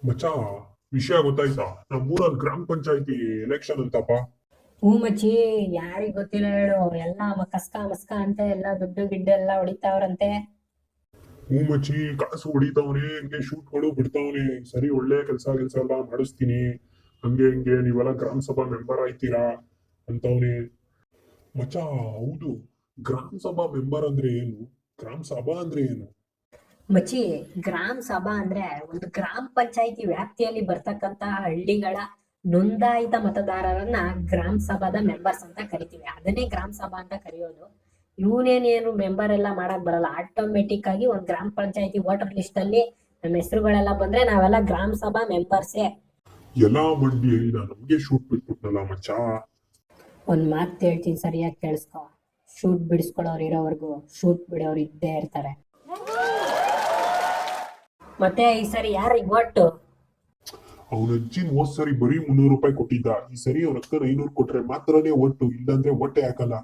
ಮಚ್ಚಾ, ವಿಷಯ ಗೊತ್ತಾಯ್ತಾ? ನಮ್ಮೂರಲ್ಲಿ ಗ್ರಾಮ ಪಂಚಾಯತಿ ಎಲೆಕ್ಷನ್ ಅಂತಪ್ಪ. ಹ್ಞೂ ಮಚ್ಚಿ. ಯಾರಿಗ್ ಗೊತ್ತಿಲ್ಲ ಹೇಳು, ಎಲ್ಲ ಕಸ್ಕ ಮಸ್ಕ ಅಂತ ಎಲ್ಲ ದುಡ್ಡು ಗಿಡ್ಡು ಎಲ್ಲ ಹೊಡಿತಾವ್ರಂತೆ. ಹ್ಞೂ ಮಚ್ಚಿ, ಕಾಸು ಹೊಡಿತಾವನೆ, ಹಂಗೆ ಶೂಟ್ಗಳು ಬಿಡ್ತಾವನೆ. ಸರಿ, ಒಳ್ಳೆ ಕೆಲಸ ಎಲ್ಲ ಮಾಡಿಸ್ತೀನಿ, ಹಂಗೆ ಹಿಂಗೆ ನೀವೆಲ್ಲ ಗ್ರಾಮ ಸಭಾ ಮೆಂಬರ್ ಆಯ್ತೀರಾ ಅಂತವನೆ. ಮಚ್ಚಾ, ಹೌದು. ಗ್ರಾಮ ಸಭಾ ಮೆಂಬರ್ ಅಂದ್ರೆ ಏನು? ಗ್ರಾಮ ಸಭಾ ಅಂದ್ರೆ ಏನು? ಮಚ್ಚಿ, ಗ್ರಾಮ ಸಭಾ ಅಂದ್ರೆ ಒಂದು ಗ್ರಾಮ ಪಂಚಾಯತಿ ವ್ಯಾಪ್ತಿಯಲ್ಲಿ ಬರ್ತಕ್ಕಂತ ಹಳ್ಳಿಗಳ ನೋಂದಾಯಿತ ಮತದಾರರನ್ನ ಗ್ರಾಮ ಸಭಾದ ಮೆಂಬರ್ಸ್ ಅಂತ ಕರಿತೀವಿ. ಅದನ್ನೇ ಗ್ರಾಮ ಸಭಾ ಅಂತ ಕರೆಯೋದು. ಇವನೇನೇನು ಮೆಂಬರ್ ಎಲ್ಲ ಮಾಡಕ್ ಬರಲ್ಲ. ಆಟೋಮೆಟಿಕ್ ಆಗಿ ಒಂದು ಗ್ರಾಮ ಪಂಚಾಯತಿ ವೋಟರ್ ಲಿಸ್ಟ್ ಅಲ್ಲಿ ನಮ್ಮ ಹೆಸರುಗಳೆಲ್ಲ ಬಂದ್ರೆ ನಾವೆಲ್ಲ ಗ್ರಾಮ ಸಭಾ ಮೆಂಬರ್ಸೇ. ಎಲ್ಲಾ ಮಂದಿ ಹೇಳಿದ ನಮ್ಗೆ ಶೂಟ್ ಬಿಟ್ಬಿಟ್ನಲ್ಲ ಮಚ್ಚಾ. ಒಂದ್ ಮಾತು ಹೇಳ್ತೀನಿ, ಸರಿಯಾಗಿ ಕೇಳಿಸ್ಕೊ. ಶೂಟ್ ಬಿಡಿಸ್ಕೊಳ್ಳೋರು ಇರೋವರೆಗೂ ಶೂಟ್ ಬಿಡೋರು ಇದ್ದೇ ಇರ್ತಾರೆ. ಮತ್ತೆ ಈ ಸರಿ ಯಾರಿಗೆ ಒಟ್ಟು? ಅವನ ಅಜ್ಜಿನ್ ಹೋದ್ ಸರಿ ಬರೀ 300 ರೂಪಾಯಿ ಕೊಟ್ಟಿದ್ದ. ಈ ಸರಿ ಅವ್ರ ಅಕ್ಕನ 500 ಕೊಟ್ರೆ ಮಾತ್ರನೇ ಒಟ್ಟು, ಇಲ್ಲಾಂದ್ರೆ ಹೊಟ್ಟೆ ಹಾಕಲ್ಲ.